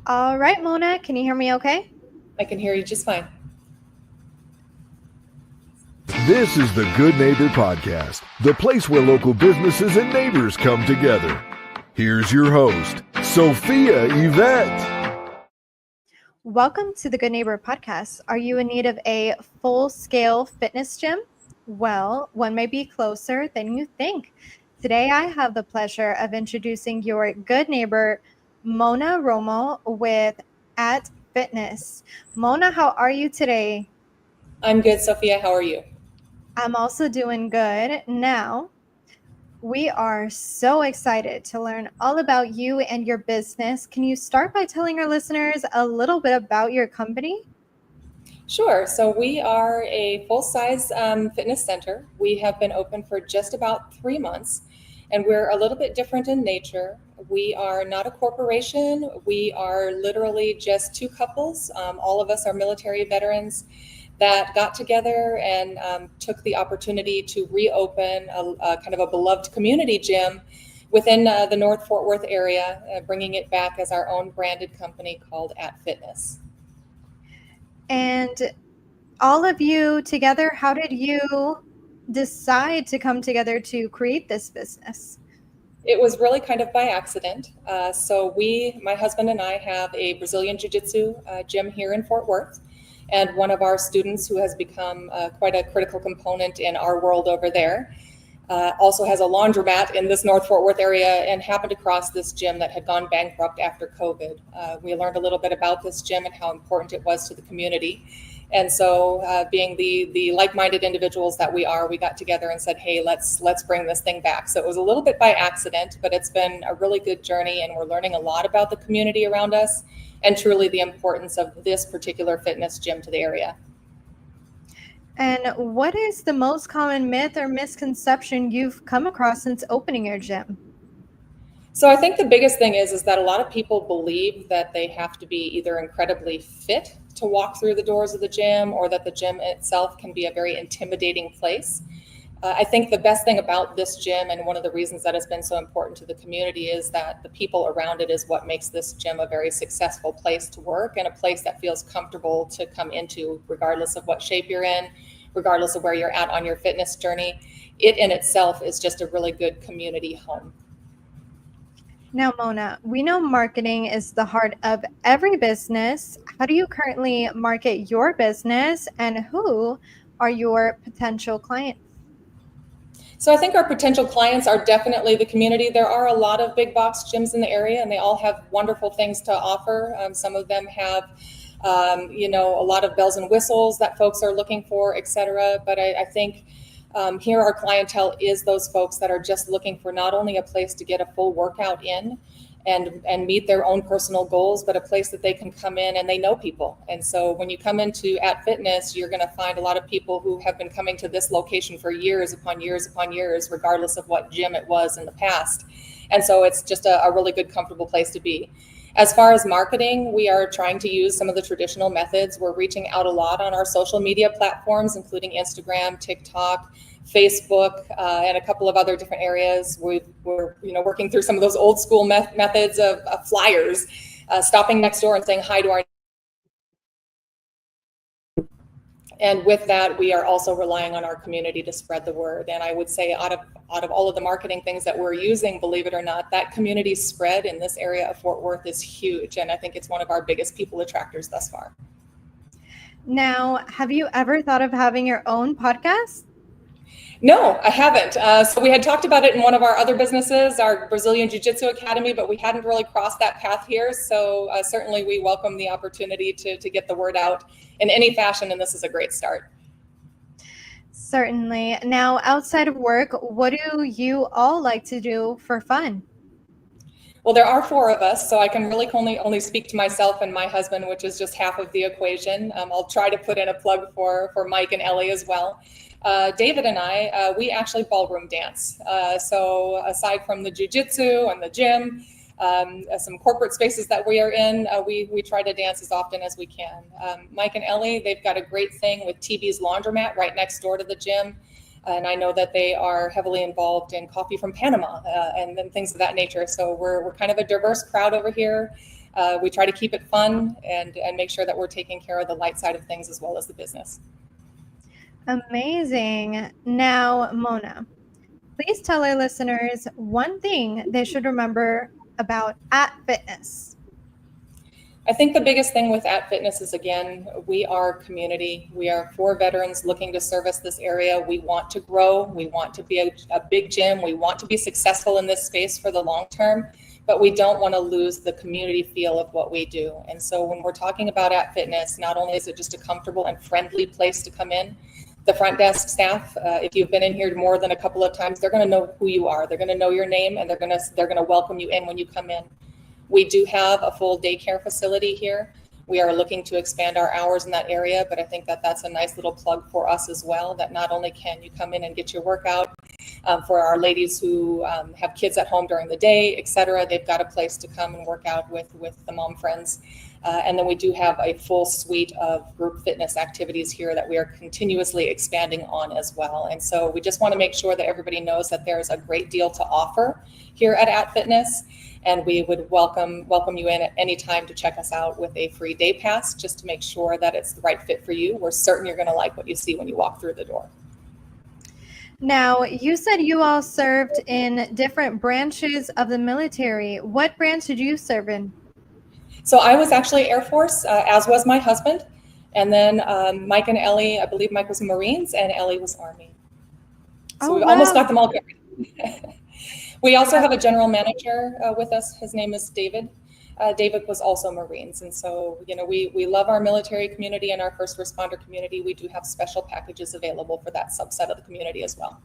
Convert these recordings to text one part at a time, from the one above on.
All right, Mona, can you hear me okay? I can hear you just fine. This is the Good Neighbor Podcast, the place where local businesses and neighbors come together. Here's your host, Sophia Yvette. Welcome to the Good Neighbor Podcast. Are you in need of a full-scale fitness gym? Well, one may be closer than you think. Today, I have the pleasure of introducing your good neighbor, Mona Romo with At Fitness. Mona, how are you today? I'm good, Sophia. How are you? I'm also doing good. Now, we are so excited to learn all about you and your business. Can you start by telling our listeners a little bit about your company? Sure. So we are a full-size fitness center. We have been open for just about 3 months, and we're a little bit different in nature. We are not a corporation. We are literally just two couples. All of us are military veterans that got together and took the opportunity to reopen a kind of a beloved community gym within the North Fort Worth area, bringing it back as our own branded company called At Fitness. And all of you together, how did you decide to come together to create this business? It was really kind of by accident. My husband and I have a Brazilian Jiu-Jitsu gym here in Fort Worth. And one of our students who has become quite a critical component in our world over there also has a laundromat in this North Fort Worth area and happened across this gym that had gone bankrupt after COVID. We learned a little bit about this gym and how important it was to the community. And so, being the like-minded individuals that we are, we got together and said, "Hey, let's bring this thing back." So it was a little bit by accident, but it's been a really good journey, and we're learning a lot about the community around us, and truly the importance of this particular fitness gym to the area. And what is the most common myth or misconception you've come across since opening your gym? So I think the biggest thing is that a lot of people believe that they have to be either incredibly fit to walk through the doors of the gym, or that the gym itself can be a very intimidating place. I think the best thing about this gym, and one of the reasons that it's been so important to the community, is that the people around it is what makes this gym a very successful place to work and a place that feels comfortable to come into, regardless of what shape you're in, regardless of where you're at on your fitness journey. It in itself is just a really good community home. Now, Mona, we know marketing is the heart of every business. How do you currently market your business, and who are your potential clients? So I think our potential clients are definitely the community. There are a lot of big box gyms in the area, and they all have wonderful things to offer. Some of them have, a lot of bells and whistles that folks are looking for, et cetera. But I think here our clientele is those folks that are just looking for not only a place to get a full workout in and meet their own personal goals, but a place that they can come in and they know people. And so when you come into At Fitness, you're going to find a lot of people who have been coming to this location for years upon years upon years, regardless of what gym it was in the past. And so it's just a really good, comfortable place to be. As far as marketing, we are trying to use some of the traditional methods. We're reaching out a lot on our social media platforms, including Instagram, TikTok, Facebook, and a couple of other different areas. We're working through some of those old school methods of flyers, stopping next door and saying hi to our. And with that, we are also relying on our community to spread the word. And I would say out of all of the marketing things that we're using, believe it or not, that community spread in this area of Fort Worth is huge. And I think it's one of our biggest people attractors thus far. Now, have you ever thought of having your own podcast? No, I haven't. So we had talked about it in one of our other businesses, our Brazilian Jiu-Jitsu Academy, but we hadn't really crossed that path here. So certainly we welcome the opportunity to get the word out in any fashion, and this is a great start. Certainly. Now, outside of work, what do you all like to do for fun? Well, there are four of us, so I can really only speak to myself and my husband, which is just half of the equation. I'll try to put in a plug for Mike and Ellie as well. David and I, we actually ballroom dance. So aside from the jiu-jitsu and the gym, some corporate spaces that we are in, we try to dance as often as we can. Mike and Ellie, they've got a great thing with TB's Laundromat right next door to the gym. And I know that they are heavily involved in coffee from Panama and things of that nature. So we're kind of a diverse crowd over here. We try to keep it fun and make sure that we're taking care of the light side of things as well as the business. Amazing. Now, Mona, please tell our listeners one thing they should remember about At Fitness. I think the biggest thing with At Fitness is, again, we are community. We are for veterans looking to service this area. We want to grow. We want to be a big gym. We want to be successful in this space for the long term, but we don't want to lose the community feel of what we do. And so when we're talking about At Fitness, not only is it just a comfortable and friendly place to come in, the front desk staff, if you've been in here more than a couple of times, they're going to know who you are. They're going to know your name, and they're going to welcome you in when you come in. We do have a full daycare facility here. We are looking to expand our hours in that area, but I think that that's a nice little plug for us as well, that not only can you come in and get your workout, for our ladies who have kids at home during the day, et cetera, they've got a place to come and work out with the mom friends. And then we do have a full suite of group fitness activities here that we are continuously expanding on as well. And so we just want to make sure that everybody knows that there's a great deal to offer here at Fitness. And we would welcome you in at any time to check us out with a free day pass, just to make sure that it's the right fit for you. We're certain you're going to like what you see when you walk through the door. Now, you said you all served in different branches of the military. What branch did you serve in? So I was actually Air Force, as was my husband. And then Mike and Ellie, I believe Mike was Marines and Ellie was Army. So we almost got them all covered. We also have a general manager with us. His name is David. David was also Marines. And so, we love our military community and our first responder community. We do have special packages available for that subset of the community as well.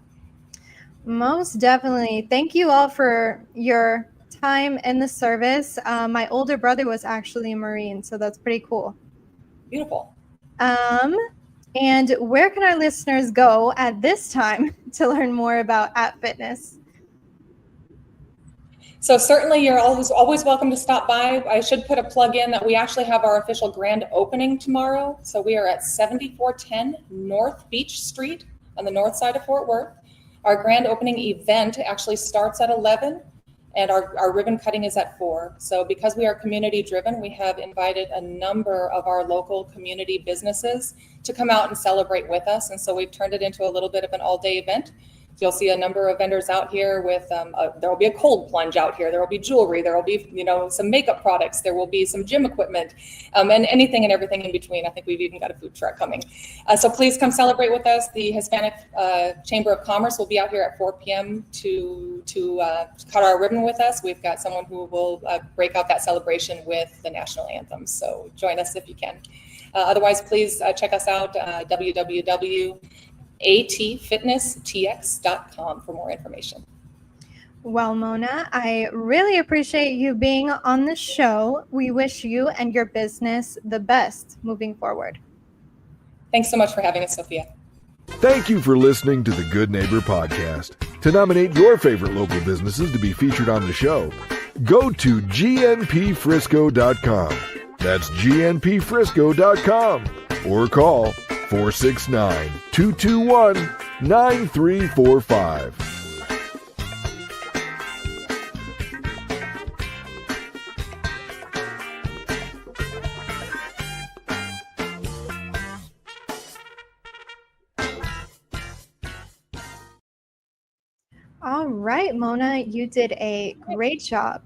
Most definitely. Thank you all for your time in the service. My older brother was actually a Marine, so that's pretty cool. Beautiful. And where can our listeners go at this time to learn more about At Fitness? So certainly you're always welcome to stop by. I should put a plug in that we actually have our official grand opening tomorrow. So we are at 7410 North Beach Street on the north side of Fort Worth. Our grand opening event actually starts at 11 and our ribbon cutting is at 4. So because we are community driven, we have invited a number of our local community businesses to come out and celebrate with us. And so we've turned it into a little bit of an all-day event. You'll see a number of vendors out here with, there will be a cold plunge out here. There will be jewelry. There will be, some makeup products. There will be some gym equipment, and anything and everything in between. I think we've even got a food truck coming. So please come celebrate with us. The Hispanic Chamber of Commerce will be out here at 4 p.m. to cut our ribbon with us. We've got someone who will break out that celebration with the national anthem. So join us if you can. Otherwise, please check us out, atfitnesstx.com for more information. Well, Mona, I really appreciate you being on the show. We wish you and your business the best moving forward. Thanks so much for having us, Sophia. Thank you for listening to the Good Neighbor Podcast. To nominate your favorite local businesses to be featured on the show, go to gnpfrisco.com. That's gnpfrisco.com or call 469-221-9345. All right, Mona, you did a great job.